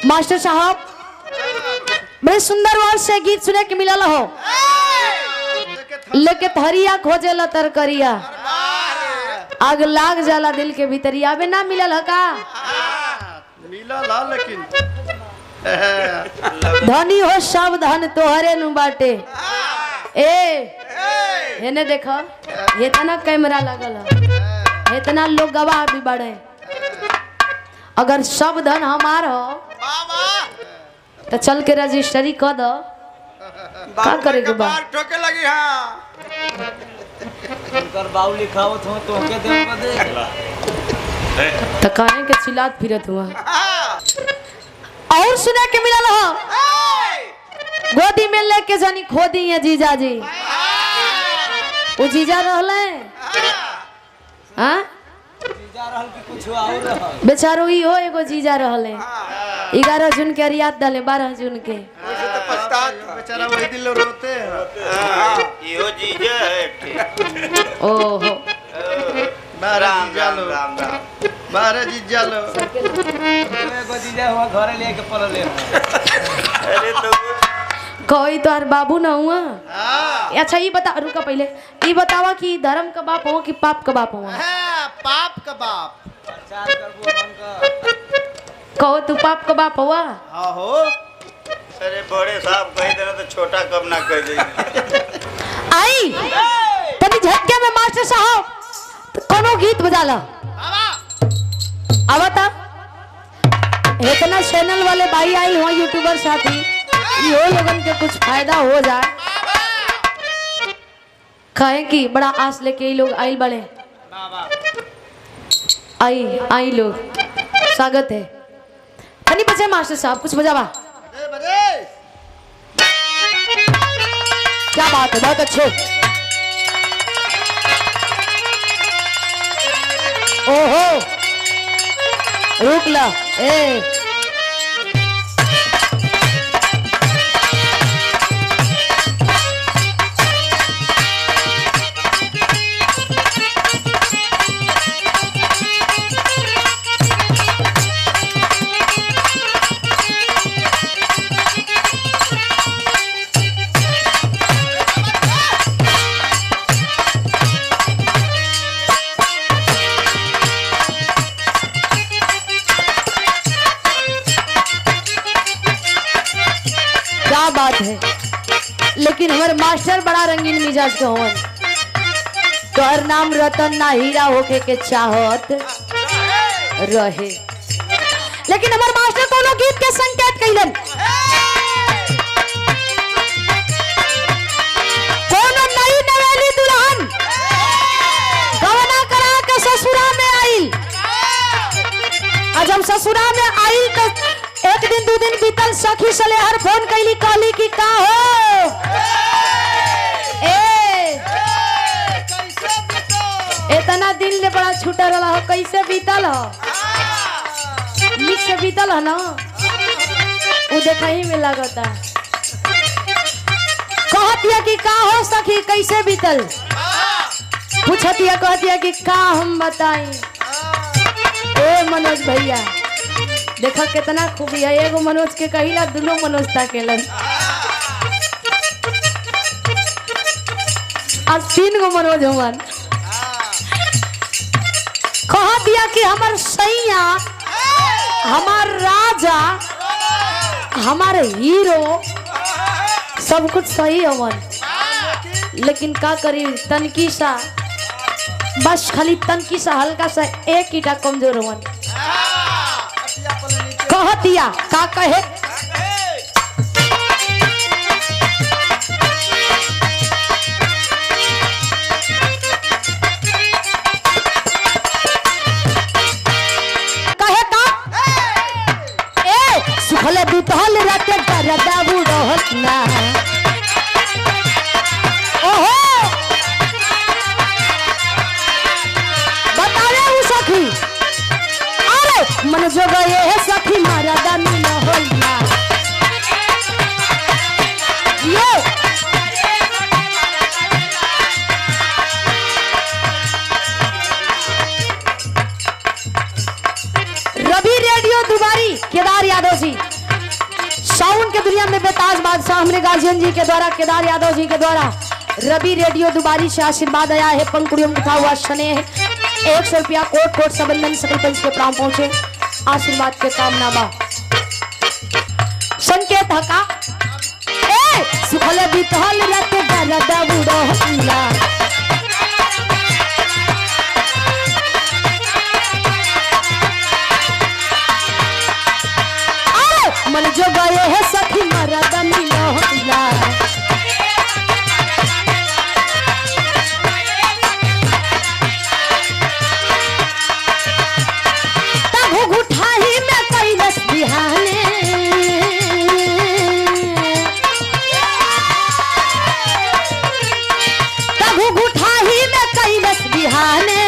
Master साहब बड़े सुंदर वर्ड से गीत सुने के मिलल हो, लेके थरिया खोजे ला तरकरिया, आग लाग जाला दिल के भीतरिया। अबे ना मिलल है का? मिलल है लेकिन धनी हो सब धन तोहरे नु बाटे। ए हेने देखो, इतना कैमरा लगल है, इतना लोग गवाह भी बड़े। अगर सब धन हमार हो तो चल के रजिस्ट्री कर दो। का करे के बा? ठोके लगी हां उनकर बाऊ लिखावत हो तो के देव को दे तो काहे के चिल्लात फिरत हुआ। और सुने के मिलल हो, गोदी में लेके जानी खोदी है जीजा जी। वो जीजा रहले हां, जीजा रहल कि कुछ और रहल? बेचारो ही हो एगो जीजा रहले। 11 जून के रियात डाले 12 जून के। उसे तो पछतात बेचारा वही दिल रोते हैं। यो जीजा है। ओहो राम राम राम राम बारे जीजा लो। एगो जीजा हुआ घरे लेके पलले। अरे तो कोई तो हर बाबू ना हुआ। हां अच्छा ये बता, रुका पहले ये बतावा कि धर्म का बाप हो कि पाप का बाप हो? पाप का बाप। प्रचार करबो मन का। कहो तू पाप का बाप हुआ? हां हो। अरे बड़े साहब कह देना तो छोटा कब ना कह देंगे। आई तभी झटके में मास्टर साहब तो कोनो गीत बजा ला। अब बता, इतना चैनल वाले भाई आई हुआ, यूट्यूबर साथी, यो लोगन के कुछ फायदा हो जाए। कहे कि बड़ा आस लेके ये लोग आइल बड़े। आई आई लोग स्वागत है। नहीं बचे मास्टर साहब कुछ बजावा। क्या बात है, बहुत अच्छे। ओहो रुक ला ए क्या बात है। लेकिन हमारे मास्टर बड़ा रंगीन मिजाज के होवन। तोहर नाम रतन ना हीरा होके के चाहत रहे, लेकिन हमारे मास्टर कोनो गीत के संकेत कइलन। कोनो नई नवेली दुल्हन गवना करा के ससुरा में आई, जब ससुरा में आई तो एक दिन 2 दिन बीतल, सखी सले हर फोन कैली, कहली कि का हो इतना दिन ले बड़ा छूटा रहा हो, कैसे बीतल हो? नीक से बीतल है ना? वो देखा ही में लगता। कहतिया कि का हो सखी कैसे बीतल? पूछतिया कहतिया कि का हम बताई। ए मनोज भैया देखा कितना खूबी है, एगो मनोज के कहिला दोनों मनोज ताकेलन, आज 3 गो मनोज हुवन। कह दिया कि हमार सैया, हमार राजा, हमार हीरो सब कुछ सही हुवन, लेकिन का करी तनकी सा, बस खाली तनकी सा हल्का सा एक ईटा कमजोर हुवन। कह दिया का कहे सुखले बीतल राते डरदा बुढ़त ना। ओहो बतावे उ सखी, अरे मन जो गए है सखी मारा दानी न होइना यो। रवि रेडियो दुबारी केदार यादव खुशी। साउंड के दुनिया में बेताज बादशाह हमरे गार्जियन जी के द्वारा, केदार यादव जी के द्वारा रवि रेडियो दुबारी से आशीर्वाद आया है। पंखुड़ियों में उठा हुआ स्नेह 100 रुपया कोट कोट सबंधन सकल पंच के प्राण पहुंचे। आशीर्वाद के कामना बा संकेत हका ए सुखल बीतल रात दरद बुढ़ला मन जो गए है सखी मरद मिलोला तब घुठाही में कैलस बिहाने तब घुठाही में कैलस बिहाने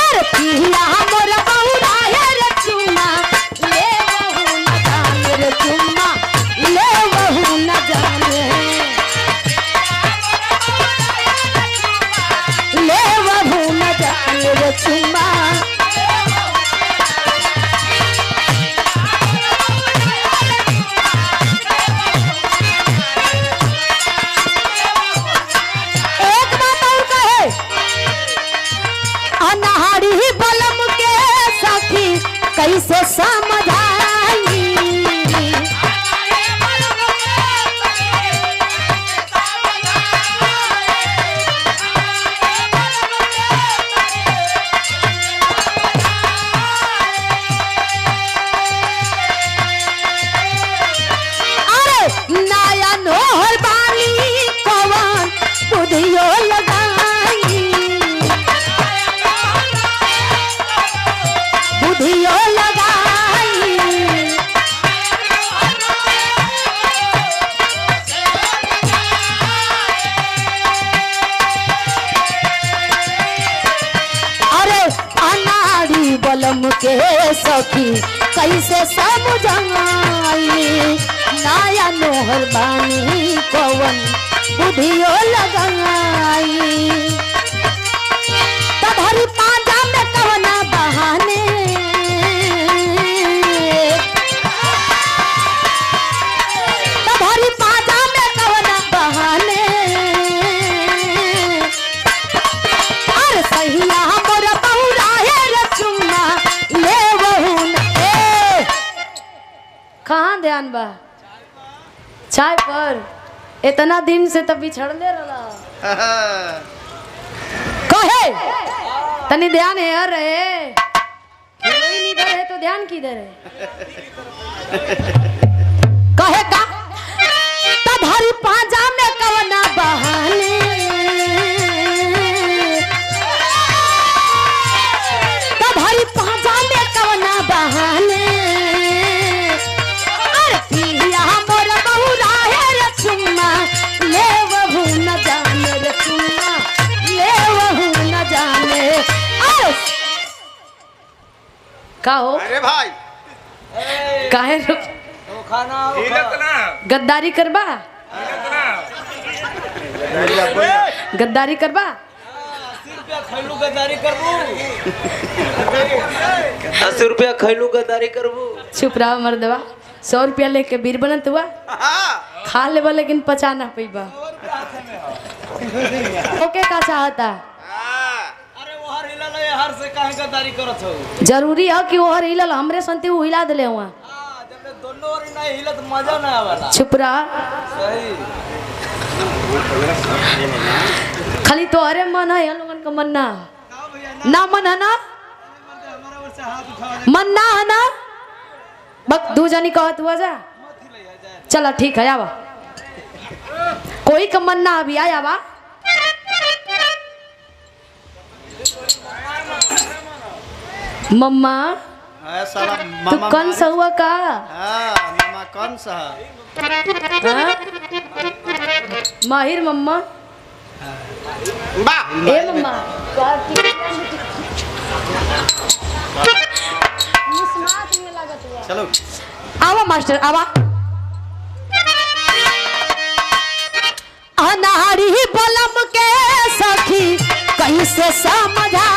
अरे पिया मोर बौरा है रचुना ले बहू न जाने रे चुम्मा ले बहू न जाने ले बहू न जाने रे चुम्मा। एक बात और कहे अनहारी बलम के सखी कैसे समझाई अरे नया नोहर बानी कवन बुधियो लगाई बुधियो लगाई अरे अनाड़ी बलम के सखी कैसे समझाई नया नोहर बानी कवन बुधियो लगाई तधरी पाजा में कवना बहाने तधरी पाजा में कवना बहाने अरे सहिया मोर बौरा है रचुना ले बहू न ए कहाँ ध्यान बा चाय पर इतना दिन से तब बिछड़ले रहा कहे तनी ध्यान है यार रे कोई नहीं इधर है तो ध्यान किधर है कहे का तधरी पाजा में कवना बहाने तधरी पाजा में कवना बहाने अरे पिया मोर बौरा है रचुम्मा ले बहू न जाने रे चुम्मा ले बहू न जाने अरे का हो अरे भाई काहे रो तो खाना गद्दारी करबा गद्दारी करबा 80 रुपया खैलू गद्दारी करबू 80 रुपया खैलू गद्दारी करबू चुप रहा मर्दवा 100 रुपया लेके बीर बनत हुआ खा लेबा लेकिन पचा ना पैबा ओके का चाहता अरे वो हर हिला ले हर से काहे गद्दारी करत हो जरूरी है कि वो हर हिलल हमरे संती वो हिला देले हुआ जब दोनों ओर नहीं हिलत मजा ना आवेला चुप रहा सही खाली तो अरे मन है हम लोगन का मन ना ना मन है ना मन ना है ना बक दू जनी कहत हुआ जा चला ठीक है आवा कोई का मन ना अभी आया बा मम्मा साला तू कौन सा हुआ का मामा कौन सा हाँ? माहिर मम्मा ए मम्मा चलो आवा मास्टर आवा अनारी बलम के सखी कैसे समझा